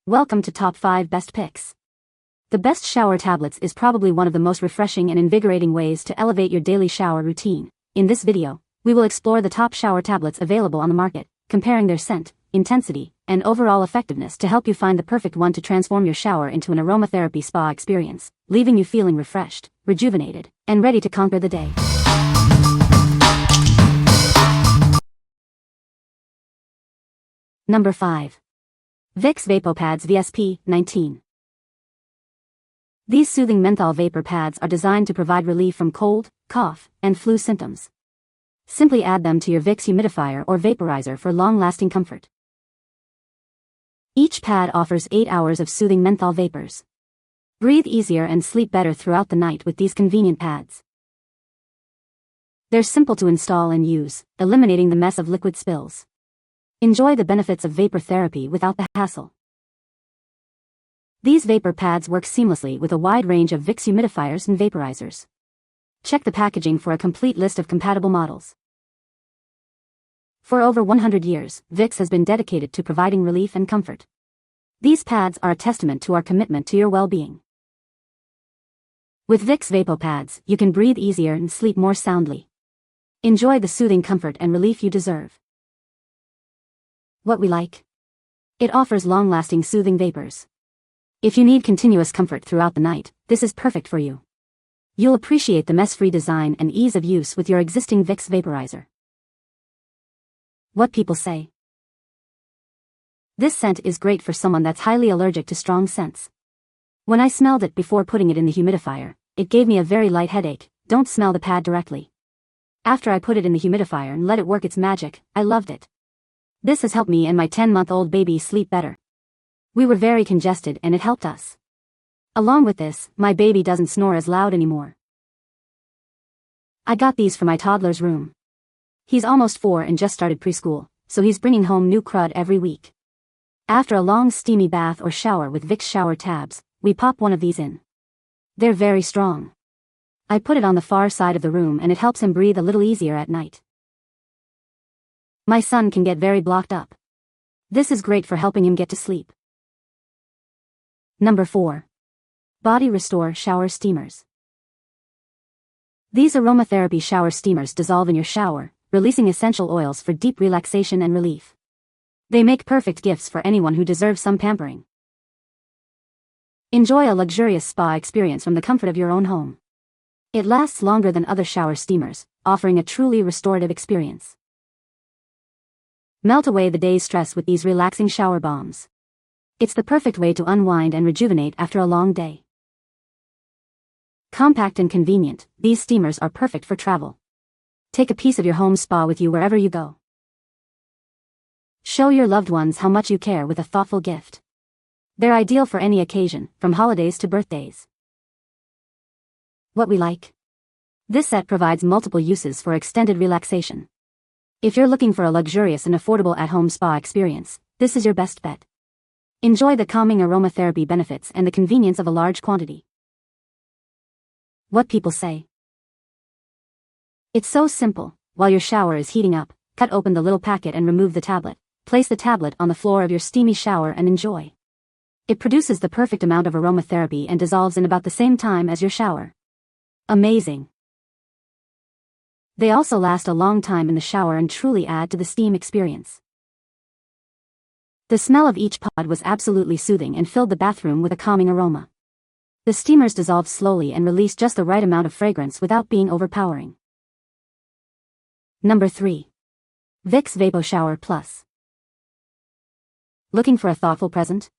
Welcome to Top 5 Best Picks. The best shower tablets is probably one of the most refreshing and invigorating ways to elevate your daily shower routine. In this video, we will explore the top shower tablets available on the market, comparing their scent, intensity, and overall effectiveness to help you find the perfect one to transform your shower into an aromatherapy spa experience, leaving you feeling refreshed, rejuvenated, and ready to conquer the day. Number 5. Vicks VapoPads VSP 19. These soothing menthol vapor pads are designed to provide relief from cold, cough, and flu symptoms. Simply add them to your Vicks humidifier or vaporizer for long-lasting comfort. Each pad offers 8 hours of soothing menthol vapors. Breathe easier and sleep better throughout the night with these convenient pads. They're simple to install and use, eliminating the mess of liquid spills. Enjoy the benefits of vapor therapy without the hassle. These vapor pads work seamlessly with a wide range of Vicks humidifiers and vaporizers. Check the packaging for a complete list of compatible models. For over 100 years, Vicks has been dedicated to providing relief and comfort. These pads are a testament to our commitment to your well-being. With Vicks VapoPads, you can breathe easier and sleep more soundly. Enjoy the soothing comfort and relief you deserve. What we like? It offers long-lasting soothing vapors. If you need continuous comfort throughout the night, this is perfect for you. You'll appreciate the mess-free design and ease of use with your existing Vicks vaporizer. What people say? This scent is great for someone that's highly allergic to strong scents. When I smelled it before putting it in the humidifier, it gave me a very light headache. Don't smell the pad directly. After I put it in the humidifier and let it work its magic, I loved it. This has helped me and my 10-month-old baby sleep better. We were very congested and it helped us. Along with this, my baby doesn't snore as loud anymore. I got these for my toddler's room. He's almost 4 and just started preschool, so he's bringing home new crud every week. After a long steamy bath or shower with Vicks shower tabs, we pop one of these in. They're very strong. I put it on the far side of the room and it helps him breathe a little easier at night. My son can get very blocked up. This is great for helping him get to sleep. Number 4. Body Restore Shower Steamers. These aromatherapy shower steamers dissolve in your shower, releasing essential oils for deep relaxation and relief. They make perfect gifts for anyone who deserves some pampering. Enjoy a luxurious spa experience from the comfort of your own home. It lasts longer than other shower steamers, offering a truly restorative experience. Melt away the day's stress with these relaxing shower bombs. It's the perfect way to unwind and rejuvenate after a long day. Compact and convenient, these steamers are perfect for travel. Take a piece of your home spa with you wherever you go. Show your loved ones how much you care with a thoughtful gift. They're ideal for any occasion, from holidays to birthdays. What we like? This set provides multiple uses for extended relaxation. If you're looking for a luxurious and affordable at-home spa experience, this is your best bet. Enjoy the calming aromatherapy benefits and the convenience of a large quantity. What people say? It's so simple. While your shower is heating up, cut open the little packet and remove the tablet. Place the tablet on the floor of your steamy shower and enjoy. It produces the perfect amount of aromatherapy and dissolves in about the same time as your shower. Amazing. They also last a long time in the shower and truly add to the steam experience. The smell of each pod was absolutely soothing and filled the bathroom with a calming aroma. The steamers dissolved slowly and released just the right amount of fragrance without being overpowering. Number 3. Vicks VapoShower Plus. Looking for a thoughtful present?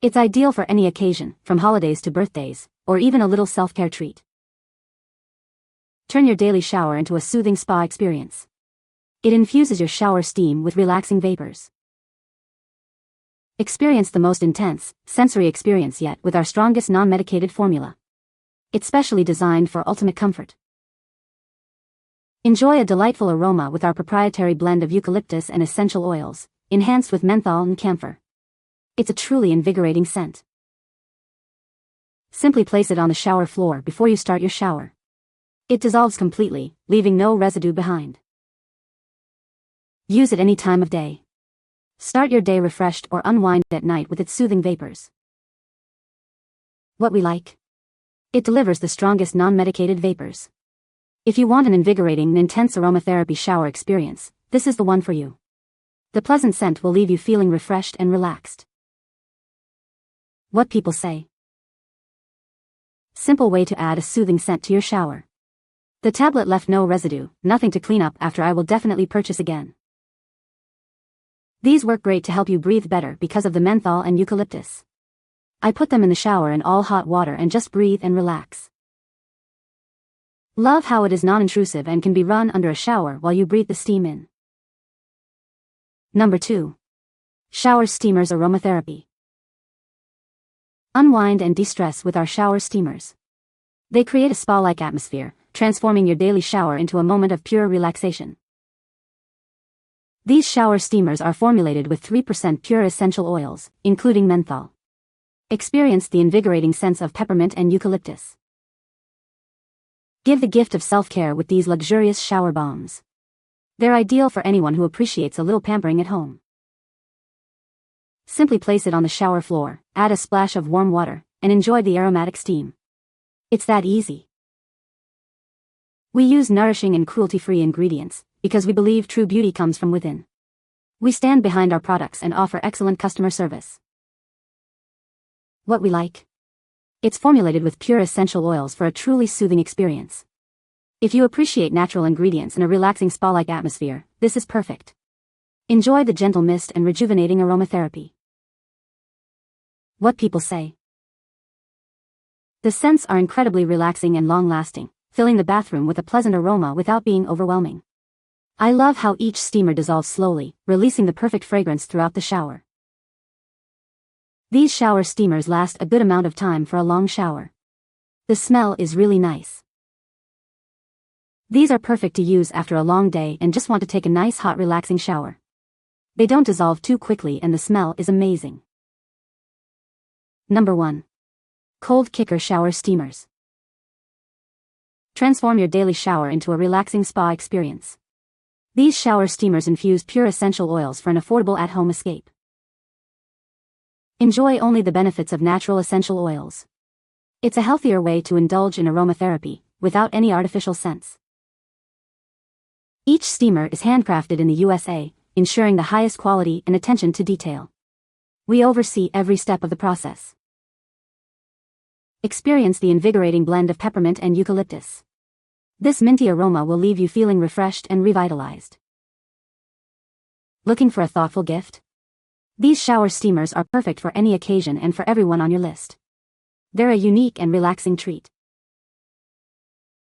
It's ideal for any occasion, from holidays to birthdays, or even a little self-care treat. Turn your daily shower into a soothing spa experience. It infuses your shower steam with relaxing vapors. Experience the most intense, sensory experience yet with our strongest non-medicated formula. It's specially designed for ultimate comfort. Enjoy a delightful aroma with our proprietary blend of eucalyptus and essential oils, enhanced with menthol and camphor. It's a truly invigorating scent. Simply place it on the shower floor before you start your shower. It dissolves completely, leaving no residue behind. Use it any time of day. Start your day refreshed or unwind at night with its soothing vapors. What we like? It delivers the strongest non-medicated vapors. If you want an invigorating and intense aromatherapy shower experience, this is the one for you. The pleasant scent will leave you feeling refreshed and relaxed. What people say. Simple way to add a soothing scent to your shower. The tablet left no residue, nothing to clean up after. I will definitely purchase again. These work great to help you breathe better because of the menthol and eucalyptus. I put them in the shower in all hot water and just breathe and relax. Love how it is non-intrusive and can be run under a shower while you breathe the steam in. Number 2. Shower Steamers Aromatherapy. Unwind and de-stress with our shower steamers. They create a spa-like atmosphere, transforming your daily shower into a moment of pure relaxation. These shower steamers are formulated with 3% pure essential oils, including menthol. Experience the invigorating scents of peppermint and eucalyptus. Give the gift of self-care with these luxurious shower bombs. They're ideal for anyone who appreciates a little pampering at home. Simply place it on the shower floor, add a splash of warm water, and enjoy the aromatic steam. It's that easy. We use nourishing and cruelty-free ingredients, because we believe true beauty comes from within. We stand behind our products and offer excellent customer service. What we like? It's formulated with pure essential oils for a truly soothing experience. If you appreciate natural ingredients and a relaxing spa-like atmosphere, this is perfect. Enjoy the gentle mist and rejuvenating aromatherapy. What people say. The scents are incredibly relaxing and long-lasting, filling the bathroom with a pleasant aroma without being overwhelming. I love how each steamer dissolves slowly, releasing the perfect fragrance throughout the shower. These shower steamers last a good amount of time for a long shower. The smell is really nice. These are perfect to use after a long day and just want to take a nice hot relaxing shower. They don't dissolve too quickly and the smell is amazing. Number 1. Cold Kicker Shower Steamers. Transform your daily shower into a relaxing spa experience. These shower steamers infuse pure essential oils for an affordable at-home escape. Enjoy only the benefits of natural essential oils. It's a healthier way to indulge in aromatherapy, without any artificial scents. Each steamer is handcrafted in the USA, ensuring the highest quality and attention to detail. We oversee every step of the process. Experience the invigorating blend of peppermint and eucalyptus. This minty aroma will leave you feeling refreshed and revitalized. Looking for a thoughtful gift? These shower steamers are perfect for any occasion and for everyone on your list. They're a unique and relaxing treat.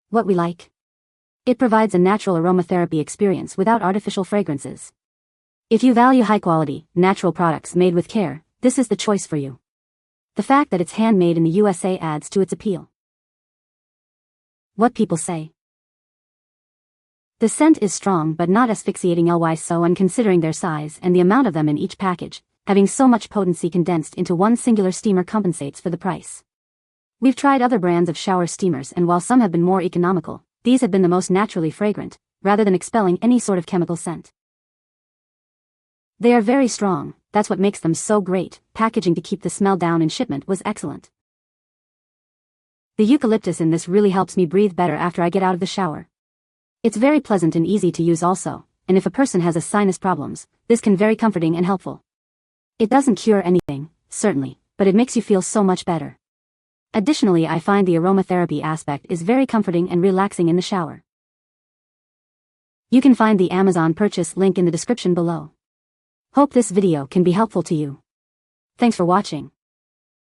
What we like? It provides a natural aromatherapy experience without artificial fragrances. If you value high-quality, natural products made with care, this is the choice for you. The fact that it's handmade in the USA adds to its appeal. What people say. The scent is strong but not asphyxiating. So, and considering their size and the amount of them in each package, having so much potency condensed into one singular steamer compensates for the price. We've tried other brands of shower steamers and while some have been more economical, these have been the most naturally fragrant, rather than expelling any sort of chemical scent. They are very strong, that's what makes them so great. Packaging to keep the smell down and shipment was excellent. The eucalyptus in this really helps me breathe better after I get out of the shower. It's very pleasant and easy to use also, and if a person has a sinus problems, this can be very comforting and helpful. It doesn't cure anything, certainly, but it makes you feel so much better. Additionally, I find the aromatherapy aspect is very comforting and relaxing in the shower. You can find the Amazon purchase link in the description below. Hope this video can be helpful to you. Thanks for watching.